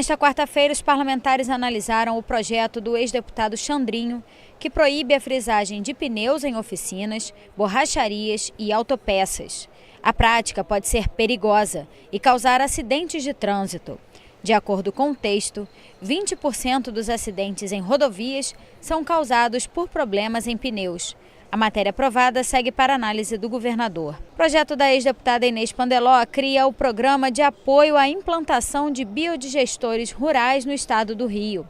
Nesta quarta-feira, os parlamentares analisaram o projeto do ex-deputado Xandrinho, que proíbe a frisagem de pneus em oficinas, borracharias e autopeças. A prática pode ser perigosa e causar acidentes de trânsito. De acordo com o texto, 20% dos acidentes em rodovias são causados por problemas em pneus. A matéria aprovada segue para análise do governador. O projeto da ex-deputada Inês Pandeló cria o Programa de Apoio à Implantação de Biodigestores Rurais no estado do Rio.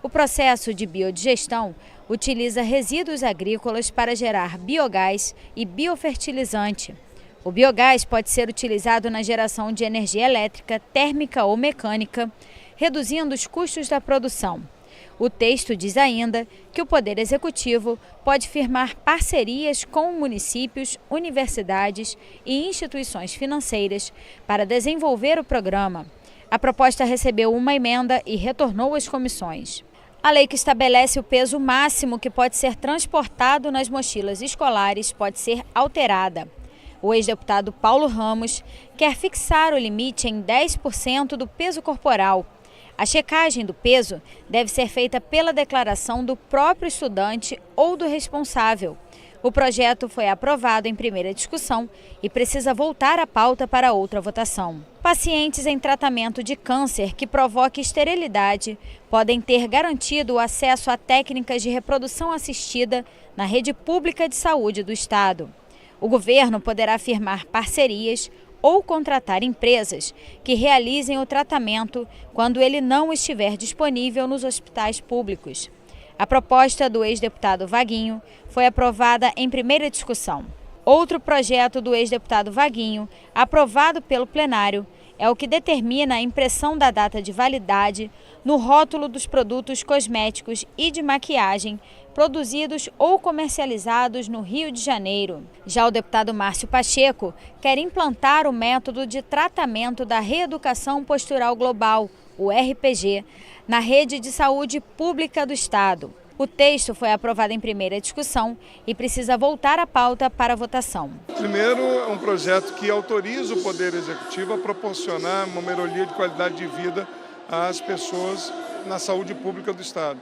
O processo de biodigestão utiliza resíduos agrícolas para gerar biogás e biofertilizante. O biogás pode ser utilizado na geração de energia elétrica, térmica ou mecânica, reduzindo os custos da produção. O texto diz ainda que o Poder Executivo pode firmar parcerias com municípios, universidades e instituições financeiras para desenvolver o programa. A proposta recebeu uma emenda e retornou às comissões. A lei que estabelece o peso máximo que pode ser transportado nas mochilas escolares pode ser alterada. O ex-deputado Paulo Ramos quer fixar o limite em 10% do peso corporal. A checagem do peso deve ser feita pela declaração do próprio estudante ou do responsável. O projeto foi aprovado em primeira discussão e precisa voltar à pauta para outra votação. Pacientes em tratamento de câncer que provoque esterilidade podem ter garantido o acesso a técnicas de reprodução assistida na rede pública de saúde do estado. O governo poderá firmar parcerias ou contratar empresas que realizem o tratamento quando ele não estiver disponível nos hospitais públicos. A proposta do ex-deputado Vaguinho foi aprovada em primeira discussão. Outro projeto do ex-deputado Vaguinho, aprovado pelo plenário, é o que determina a impressão da data de validade no rótulo dos produtos cosméticos e de maquiagem produzidos ou comercializados no Rio de Janeiro. Já o deputado Márcio Pacheco quer implantar o método de tratamento da reeducação postural global, o RPG, na rede de saúde pública do estado. O texto foi aprovado em primeira discussão e precisa voltar à pauta para votação. Primeiro, é um projeto que autoriza o Poder Executivo a proporcionar uma melhoria de qualidade de vida às pessoas na saúde pública do estado.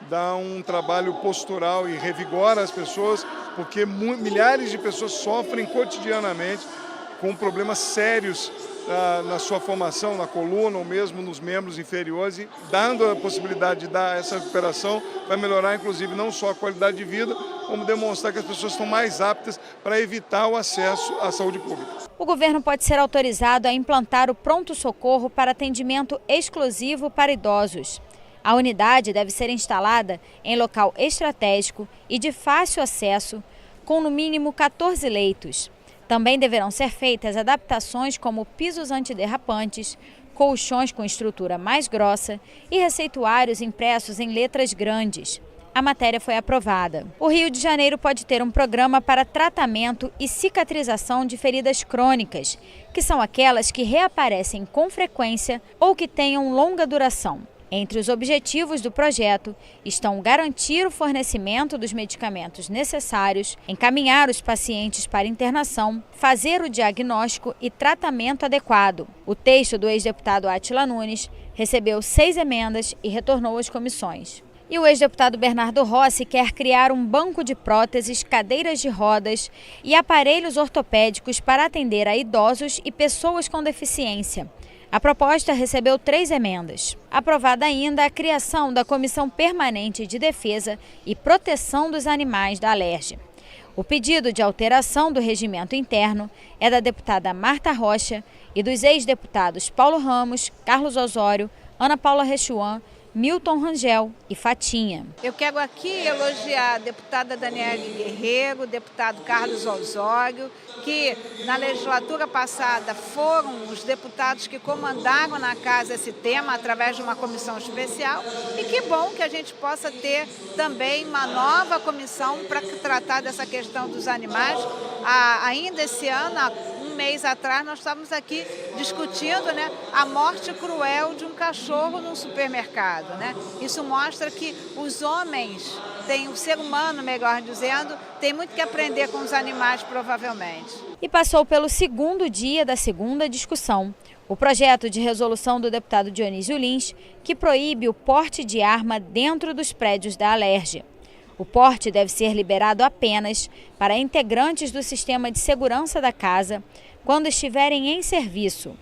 Dá um trabalho postural e revigora as pessoas, porque milhares de pessoas sofrem cotidianamente com problemas sérios na sua formação, na coluna ou mesmo nos membros inferiores, e dando a possibilidade de dar essa recuperação, vai melhorar inclusive não só a qualidade de vida, como demonstrar que as pessoas estão mais aptas para evitar o acesso à saúde pública. O governo pode ser autorizado a implantar o pronto-socorro para atendimento exclusivo para idosos. A unidade deve ser instalada em local estratégico e de fácil acesso, com no mínimo 14 leitos. Também deverão ser feitas adaptações como pisos antiderrapantes, colchões com estrutura mais grossa e receituários impressos em letras grandes. A matéria foi aprovada. O Rio de Janeiro pode ter um programa para tratamento e cicatrização de feridas crônicas, que são aquelas que reaparecem com frequência ou que tenham longa duração. Entre os objetivos do projeto estão garantir o fornecimento dos medicamentos necessários, encaminhar os pacientes para internação, fazer o diagnóstico e tratamento adequado. O texto do ex-deputado Átila Nunes recebeu 6 emendas e retornou às comissões. E o ex-deputado Bernardo Rossi quer criar um banco de próteses, cadeiras de rodas e aparelhos ortopédicos para atender a idosos e pessoas com deficiência. A proposta recebeu 3 emendas. Aprovada ainda a criação da Comissão Permanente de Defesa e Proteção dos Animais da Alerj. O pedido de alteração do regimento interno é da deputada Marta Rocha e dos ex-deputados Paulo Ramos, Carlos Osório, Ana Paula Rechuan, Milton Rangel e Fatinha. Eu quero aqui elogiar a deputada Daniele Guerreiro, deputado Carlos Osório, que na legislatura passada foram os deputados que comandaram na casa esse tema através de uma comissão especial, e que bom que a gente possa ter também uma nova comissão para tratar dessa questão dos animais. Ainda esse ano, um mês atrás, nós estávamos aqui discutindo, a morte cruel de um cachorro num supermercado. Isso mostra que os homens o ser humano, melhor dizendo, tem muito que aprender com os animais, provavelmente. E passou pelo segundo dia da segunda discussão. O projeto de resolução do deputado Dionísio Lins, que proíbe o porte de arma dentro dos prédios da Alerj. O porte deve ser liberado apenas para integrantes do sistema de segurança da casa quando estiverem em serviço.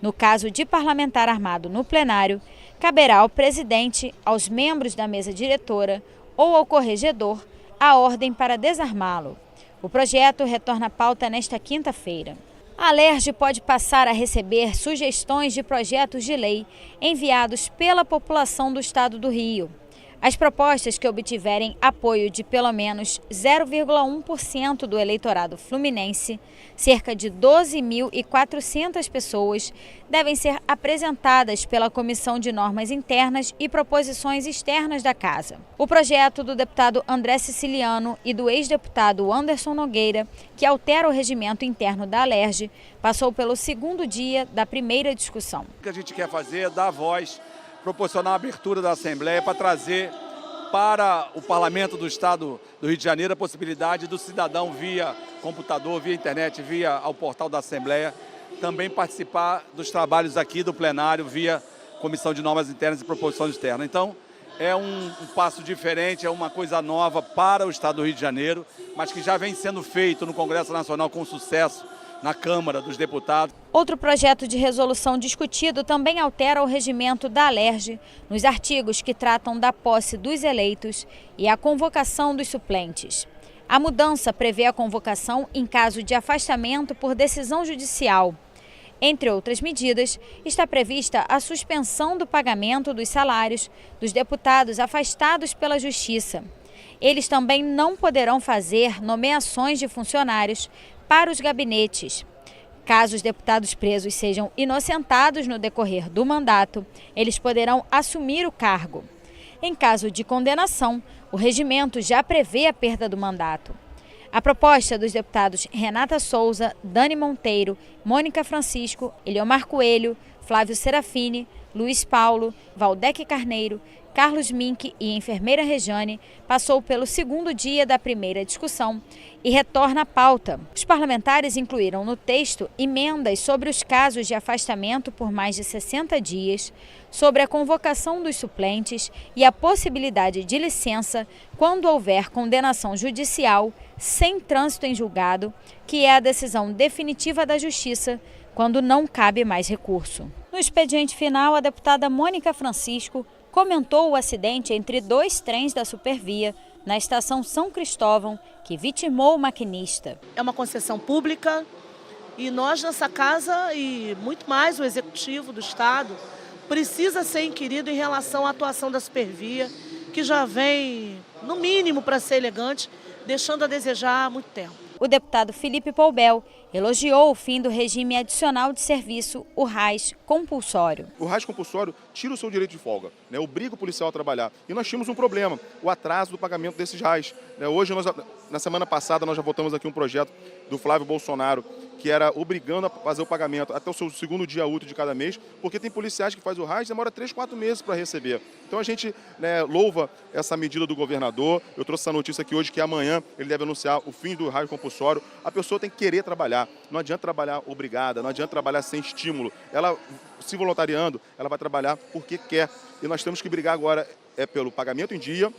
No caso de parlamentar armado no plenário, caberá ao presidente, aos membros da mesa diretora ou ao corregedor a ordem para desarmá-lo. O projeto retorna à pauta nesta quinta-feira. A Alerj pode passar a receber sugestões de projetos de lei enviados pela população do estado do Rio. As propostas que obtiverem apoio de pelo menos 0,1% do eleitorado fluminense, cerca de 12.400 pessoas, devem ser apresentadas pela Comissão de Normas Internas e Proposições Externas da Casa. O projeto do deputado André Siciliano e do ex-deputado Anderson Nogueira, que altera o regimento interno da Alerj, passou pelo segundo dia da primeira discussão. O que a gente quer fazer é dar voz, proporcionar a abertura da Assembleia para trazer para o Parlamento do Estado do Rio de Janeiro a possibilidade do cidadão via computador, via internet, via ao portal da Assembleia, também participar dos trabalhos aqui do plenário via Comissão de Normas Internas e Proposições Externas. Então, é um passo diferente, é uma coisa nova para o Estado do Rio de Janeiro, mas que já vem sendo feito no Congresso Nacional com sucesso na Câmara dos Deputados. Outro projeto de resolução discutido também altera o regimento da Alerj nos artigos que tratam da posse dos eleitos e a convocação dos suplentes. A mudança prevê a convocação em caso de afastamento por decisão judicial. Entre outras medidas, está prevista a suspensão do pagamento dos salários dos deputados afastados pela Justiça. Eles também não poderão fazer nomeações de funcionários para os gabinetes. Caso os deputados presos sejam inocentados no decorrer do mandato, eles poderão assumir o cargo. Em caso de condenação, o regimento já prevê a perda do mandato. A proposta dos deputados Renata Souza, Dani Monteiro, Mônica Francisco, Eliomar Coelho, Flávio Serafini, Luiz Paulo, Valdec Carneiro, Carlos Mink e enfermeira Rejane passou pelo segundo dia da primeira discussão e retorna à pauta. Os parlamentares incluíram no texto emendas sobre os casos de afastamento por mais de 60 dias, sobre a convocação dos suplentes e a possibilidade de licença quando houver condenação judicial sem trânsito em julgado, que é a decisão definitiva da Justiça quando não cabe mais recurso. No expediente final, a deputada Mônica Francisco comentou o acidente entre dois trens da Supervia na estação São Cristóvão, que vitimou o maquinista. É uma concessão pública e nós nessa casa e muito mais o Executivo do Estado precisa ser inquirido em relação à atuação da Supervia, que já vem, no mínimo para ser elegante, deixando a desejar há muito tempo. O deputado Felipe Poubel elogiou o fim do regime adicional de serviço, o RAS compulsório. O RAS compulsório tira o seu direito de folga, obriga o policial a trabalhar. E nós tínhamos um problema, o atraso do pagamento desses RAS. Hoje, na semana passada, nós já votamos aqui um projeto do Flávio Bolsonaro, que era obrigando a fazer o pagamento até o seu segundo dia útil de cada mês, porque tem policiais que fazem o RAS e demora 3, 4 meses para receber. Então a gente louva essa medida do governador. Eu trouxe essa notícia aqui hoje que amanhã ele deve anunciar o fim do RAS compulsório. A pessoa tem que querer trabalhar. Não adianta trabalhar obrigada, não adianta trabalhar sem estímulo. Ela, se voluntariando, ela vai trabalhar porque quer. E nós temos que brigar agora pelo pagamento em dia,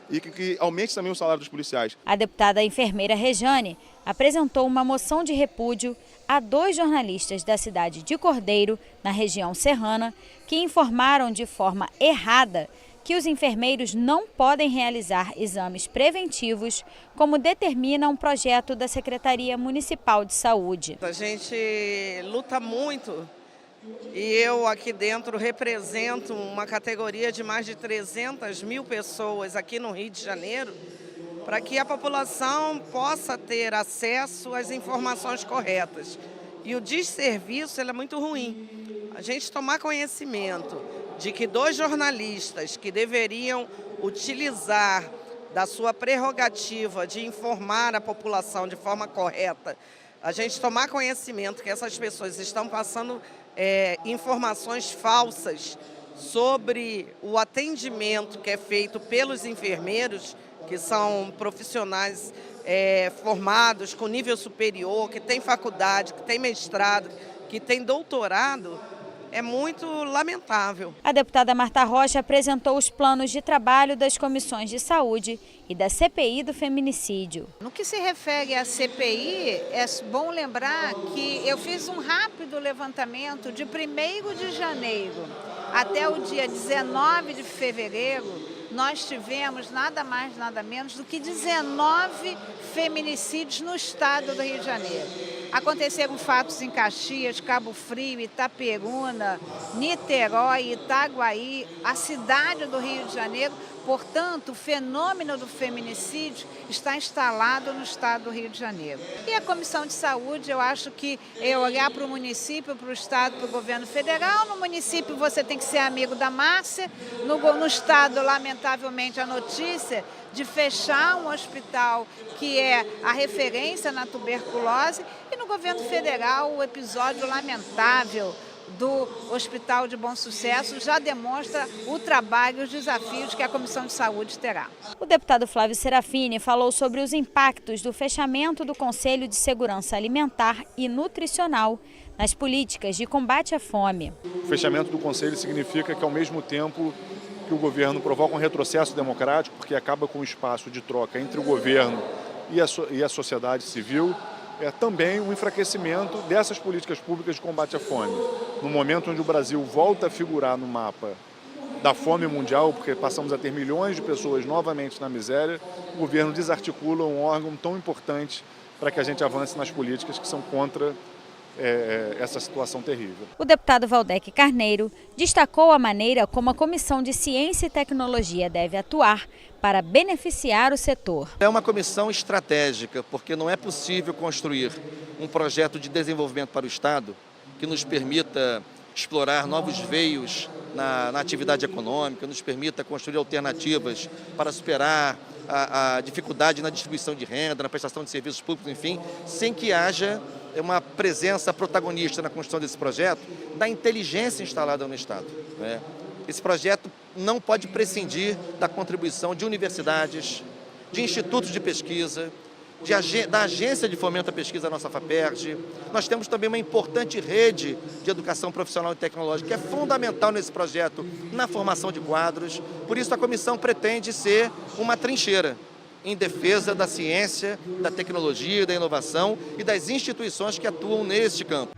e que aumente também o salário dos policiais. A deputada enfermeira Rejane apresentou uma moção de repúdio a 2 jornalistas da cidade de Cordeiro, na região serrana, que informaram de forma errada que os enfermeiros não podem realizar exames preventivos, como determina um projeto da Secretaria Municipal de Saúde. A gente luta muito e eu aqui dentro represento uma categoria de mais de 300 mil pessoas aqui no Rio de Janeiro, para que a população possa ter acesso às informações corretas. E o desserviço é muito ruim. A gente tomar conhecimento de que 2 jornalistas que deveriam utilizar da sua prerrogativa de informar a população de forma correta, a gente tomar conhecimento que essas pessoas estão passando informações falsas sobre o atendimento que é feito pelos enfermeiros, que são profissionais formados com nível superior, que têm faculdade, que têm mestrado, que tem doutorado, é muito lamentável. A deputada Marta Rocha apresentou os planos de trabalho das comissões de saúde e da CPI do feminicídio. No que se refere à CPI, é bom lembrar que eu fiz um rápido levantamento de 1º de janeiro até o dia 19 de fevereiro, nós tivemos nada mais, nada menos do que 19 feminicídios no estado do Rio de Janeiro. Aconteceram fatos em Caxias, Cabo Frio, Itaperuna, Niterói, Itaguaí, a cidade do Rio de Janeiro. Portanto, o fenômeno do feminicídio está instalado no estado do Rio de Janeiro. E a Comissão de Saúde, eu acho que é olhar para o município, para o estado, para o governo federal. No município você tem que ser amigo da Márcia, no estado, lamentavelmente, a notícia de fechar um hospital que é a referência na tuberculose, e no governo federal o episódio lamentável do Hospital de Bom Sucesso já demonstra o trabalho e os desafios que a Comissão de Saúde terá. O deputado Flávio Serafini falou sobre os impactos do fechamento do Conselho de Segurança Alimentar e Nutricional nas políticas de combate à fome. O fechamento do Conselho significa que, ao mesmo tempo que o governo provoca um retrocesso democrático, porque acaba com o espaço de troca entre o governo e a sociedade civil, é também um enfraquecimento dessas políticas públicas de combate à fome. No momento onde o Brasil volta a figurar no mapa da fome mundial, porque passamos a ter milhões de pessoas novamente na miséria, o governo desarticula um órgão tão importante para que a gente avance nas políticas que são contra essa situação terrível. O deputado Valdec Carneiro destacou a maneira como a Comissão de Ciência e Tecnologia deve atuar para beneficiar o setor. É uma comissão estratégica, porque não é possível construir um projeto de desenvolvimento para o Estado que nos permita explorar novos veios na atividade econômica, nos permita construir alternativas para superar a dificuldade na distribuição de renda, na prestação de serviços públicos, enfim, sem que haja uma presença protagonista na construção desse projeto da inteligência instalada no Estado, né? Esse projeto não pode prescindir da contribuição de universidades, de institutos de pesquisa, da Agência de Fomento à Pesquisa, a nossa FAPERJ. Nós temos também uma importante rede de educação profissional e tecnológica, que é fundamental nesse projeto, na formação de quadros. Por isso, a comissão pretende ser uma trincheira em defesa da ciência, da tecnologia, da inovação e das instituições que atuam neste campo.